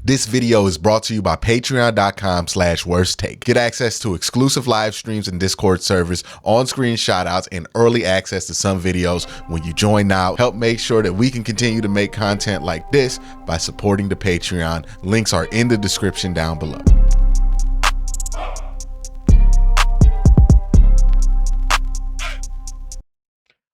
This video is brought to you by patreon.com/worsttake. Get access to exclusive live streams and Discord servers, on-screen shoutouts, and early access to some videos when you join now. Help make sure that we can continue to make content like this by supporting the Patreon. Links are in the description down below.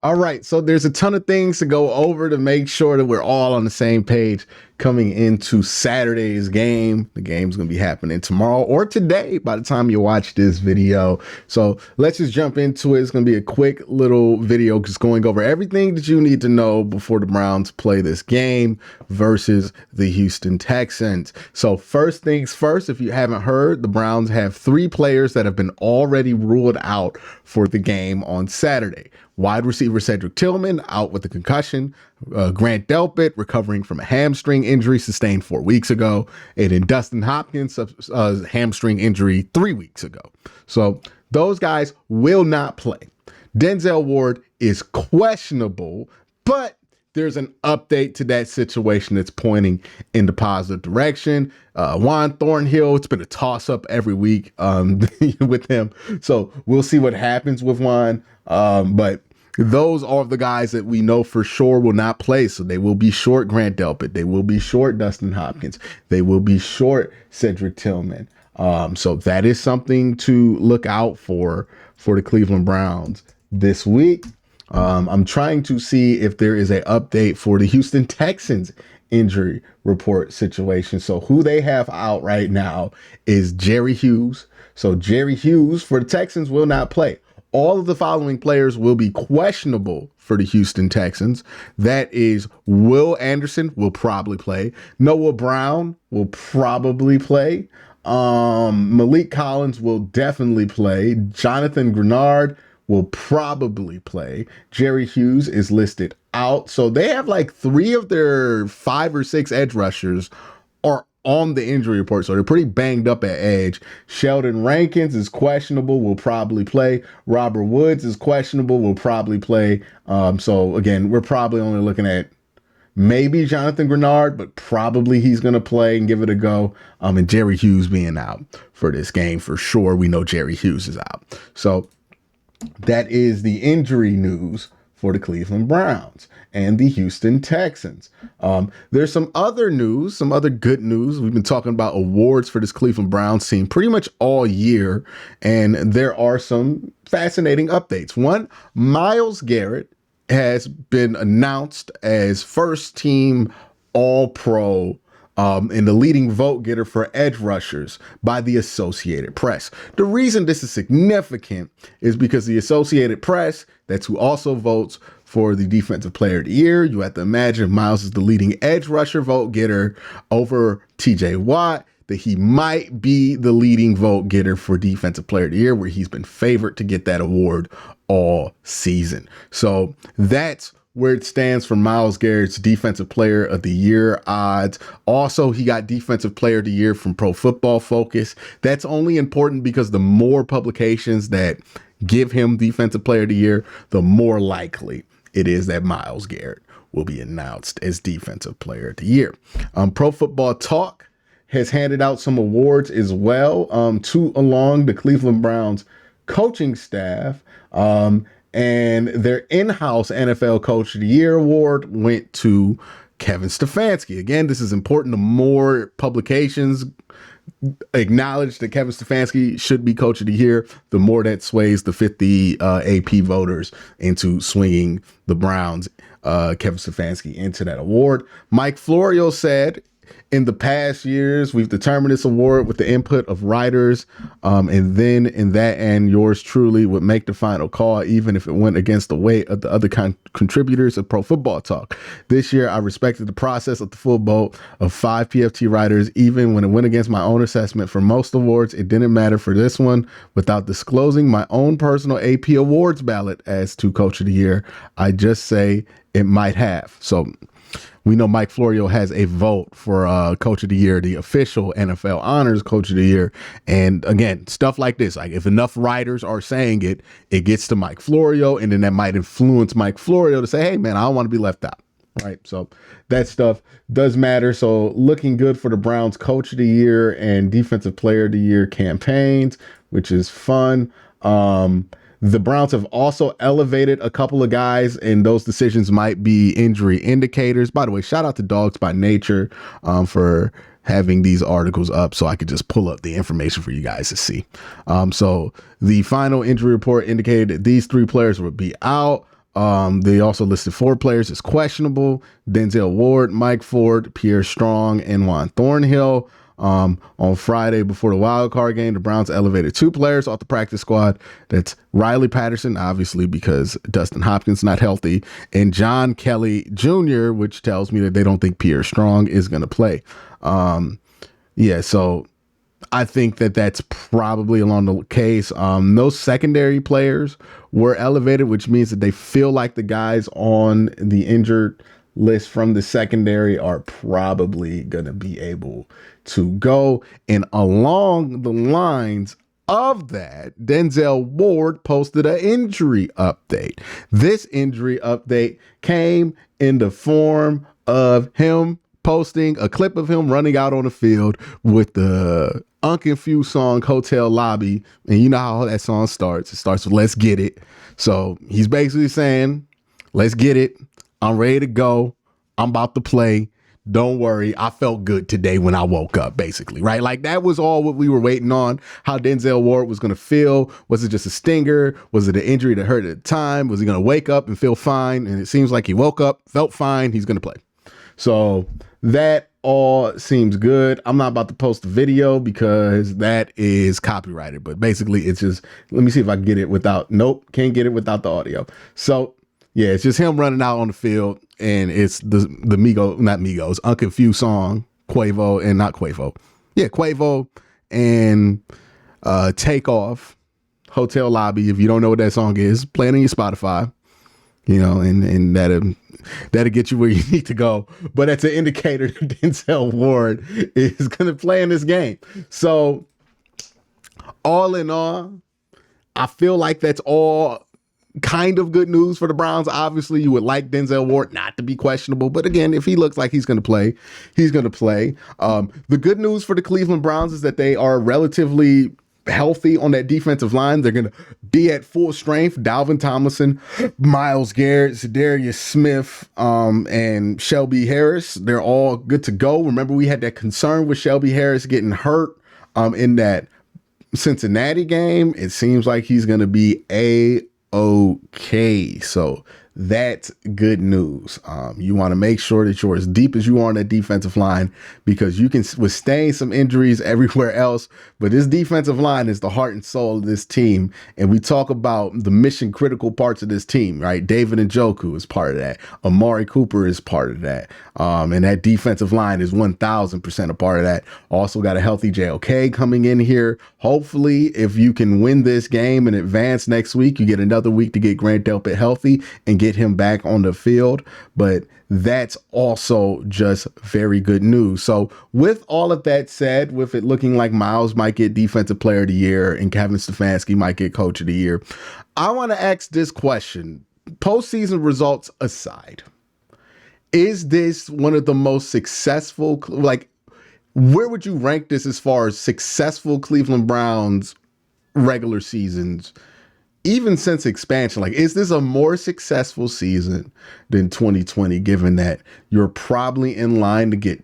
All right, so there's a ton of things to go over to make sure that we're all on the same page coming into Saturday's game. The game's going to be happening tomorrow or today by the time you watch this video. So let's just jump into it. It's going to be a quick little video just going over everything that you need to know before the Browns play this game versus the Houston Texans. So first things first, if you haven't heard, the Browns have 3 players that have been already ruled out for the game on Saturday. Wide receiver Cedric Tillman out with a concussion, Grant Delpit recovering from a hamstring injury sustained 4 weeks ago, and then Dustin Hopkins hamstring injury 3 weeks ago. So those guys will not play. Denzel Ward is questionable, but there's an update to that situation that's pointing in the positive direction. Juan Thornhill, it's been a toss-up every week with him. So we'll see what happens with Juan. But those are the guys that we know for sure will not play. So they will be short Grant Delpit. They will be short Dustin Hopkins. They will be short Cedric Tillman. So that is something to look out for the Cleveland Browns this week. I'm trying to see if there is an update for the Houston Texans injury report situation. So who they have out right now is Jerry Hughes. So Jerry Hughes for the Texans will not play. All of the following players will be questionable for the Houston Texans. That is Will Anderson will probably play. Noah Brown will probably play. Malik Collins will definitely play. Jonathan Grenard will probably play. Jerry Hughes is listed out. So they have like 3 of their 5 or 6 edge rushers are on the injury report. So they're pretty banged up at edge. Sheldon Rankins is questionable, will probably play. Robert Woods is questionable, will probably play. So again, we're probably only looking at maybe Jonathan Grenard, but probably he's going to play and give it a go. And Jerry Hughes being out for this game for sure. We know Jerry Hughes is out. So that is the injury news for the Cleveland Browns and the Houston Texans. There's some other news, some other good news. We've been talking about awards for this Cleveland Browns team pretty much all year, and there are some fascinating updates. One, MYLES Garrett has been announced as first team All-Pro and the leading vote getter for edge rushers by the Associated Press. The reason this is significant is because the Associated Press, that's who also votes for the Defensive Player of the Year. You have to imagine MYLES is the leading edge rusher vote getter over TJ Watt, that he might be the leading vote getter for Defensive Player of the Year, where he's been favored to get that award all season. So that's where it stands for MYLES Garrett's Defensive Player of the Year odds. Also, he got Defensive Player of the Year from Pro Football Focus. That's only important because the more publications that give him Defensive Player of the Year, the more likely it is that MYLES Garrett will be announced as Defensive Player of the Year. Pro Football Talk has handed out some awards as well to along the Cleveland Browns coaching staff. And their in-house NFL Coach of the Year award went to Kevin Stefanski. Again, this is important. The more publications acknowledge that Kevin Stefanski should be Coach of the Year, the more that sways the 50 AP voters into swinging the Browns, Kevin Stefanski, into that award. Mike Florio said, in the past years, we've determined this award with the input of writers, and then in that end, yours truly would make the final call, even if it went against the weight of the other contributors of Pro Football Talk. This year, I respected the process of the full vote of 5 PFT writers, even when it went against my own assessment. For most awards, it didn't matter. For this one, without disclosing my own personal AP awards ballot as to Coach of the Year, I just say it might have. So we know Mike Florio has a vote for Coach of the Year, the official NFL honors Coach of the Year. And again, stuff like this, like if enough writers are saying it, it gets to Mike Florio, and then that might influence Mike Florio to say, hey, man, I don't want to be left out. right? So that stuff does matter. So looking good for the Browns Coach of the Year and Defensive Player of the Year campaigns, which is fun. The Browns have also elevated a couple of guys, and those decisions might be injury indicators. By the way, shout out to Dogs by Nature for having these articles up so I could just pull up the information for you guys to see. So the final injury report indicated that these 3 players would be out. They also listed 4 players as questionable: Denzel Ward, Mike Ford, Pierre Strong, and Juan Thornhill. On Friday before the wild card game, the Browns elevated 2 players off the practice squad. That's Riley Patterson, obviously because Dustin Hopkins not healthy, and John Kelly Jr., which tells me that they don't think Pierre Strong is going to play. So I think that that's probably along the case. No secondary players were elevated, which means that they feel like the guys on the injured list from the secondary are probably going to be able to go. And along the lines of that, Denzel Ward posted an injury update. This injury update came in the form of him posting a clip of him running out on the field with the Unconfused song Hotel Lobby. And you know how that song starts. It starts with "Let's Get It." So he's basically saying, let's get it. I'm ready to go. I'm about to play. Don't worry. I felt good today when I woke up, basically, right? Like that was all what we were waiting on, how Denzel Ward was going to feel. Was it just a stinger? Was it an injury that hurt at the time? Was he going to wake up and feel fine? And it seems like he woke up, felt fine. He's going to play. So that all seems good. I'm not about to post the video because that is copyrighted, but basically it's just, let me see if I can get it without, nope, can't get it without the audio. So yeah, it's just him running out on the field, and it's the Migos, Unconfused song, Quavo and Take Off, Hotel Lobby. If you don't know what that song is, play it on your Spotify, and that'll get you where you need to go. But that's an indicator that Denzel Ward is going to play in this game. So all in all, I feel like that's all kind of good news for the Browns. Obviously, you would like Denzel Ward not to be questionable, but again, if he looks like he's going to play, he's going to play. The good news for the Cleveland Browns is that they are relatively healthy on that defensive line. They're going to be at full strength. Dalvin Tomlinson, Myles Garrett, Za'Darius Smith, and Shelby Harris, they're all good to go. Remember, we had that concern with Shelby Harris getting hurt in that Cincinnati game. It seems like he's going to be okay. So that's good news. You want to make sure that you're as deep as you are on that defensive line, because you can withstand some injuries everywhere else, but this defensive line is the heart and soul of this team. And we talk about the mission critical parts of this team, right? David Njoku is part of that. Amari Cooper is part of that. And that defensive line is 1000% a part of that. Also got a healthy JOK coming in here. Hopefully, if you can win this game and advance next week, you get another week to get Grant Delpit healthy and get him back on the field. But that's also just very good news. So with all of that said, with it looking like Myles might get Defensive Player of the Year and Kevin Stefanski might get Coach of the Year, I want to ask this question. Postseason results aside, is this one of the most successful, like, where would you rank this as far as successful Cleveland Browns regular seasons, even since expansion? Like, is this a more successful season than 2020, given that you're probably in line to get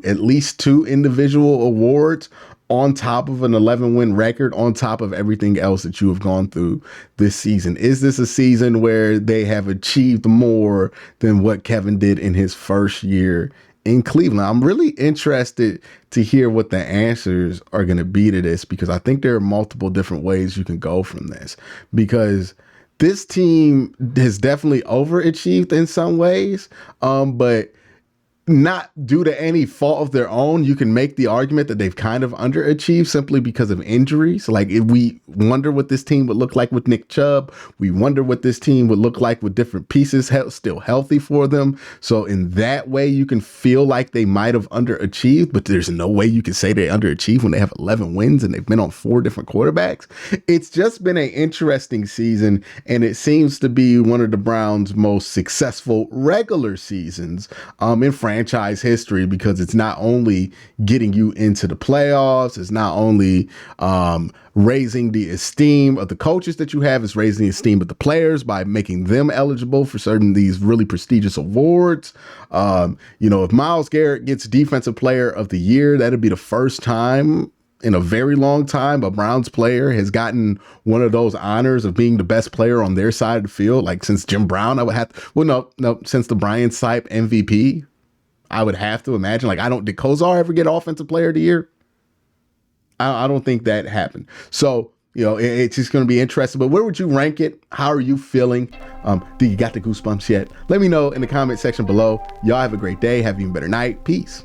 at least two individual awards on top of an 11-win record, on top of everything else that you have gone through this season? Is this a season where they have achieved more than what Kevin did in his first year in Cleveland? I'm really interested to hear what the answers are going to be to this, because I think there are multiple different ways you can go from this, because this team has definitely overachieved in some ways. But not due to any fault of their own, you can make the argument that they've kind of underachieved simply because of injuries. Like, if we wonder what this team would look like with Nick Chubb, we wonder what this team would look like with different pieces still healthy for them. So in that way, you can feel like they might have underachieved, but there's no way you can say they underachieved when they have 11 wins and they've been on 4 different quarterbacks. It's just been an interesting season, and it seems to be one of the Browns' most successful regular seasons in franchise history, because it's not only getting you into the playoffs, it's not only raising the esteem of the coaches that you have, it's raising the esteem of the players by making them eligible for certain these really prestigious awards. If Myles Garrett gets Defensive Player of the Year, that'd be the first time in a very long time a Browns player has gotten one of those honors of being the best player on their side of the field. Like, since Jim Brown, I would have to, since the Brian Sipe MVP, I would have to imagine. Like, did Kozar ever get Offensive Player of the Year? I don't think that happened. So, it's just going to be interesting. But where would you rank it? How are you feeling? Do you got the goosebumps yet? Let me know in the comment section below. Y'all have a great day. Have an even better night. Peace.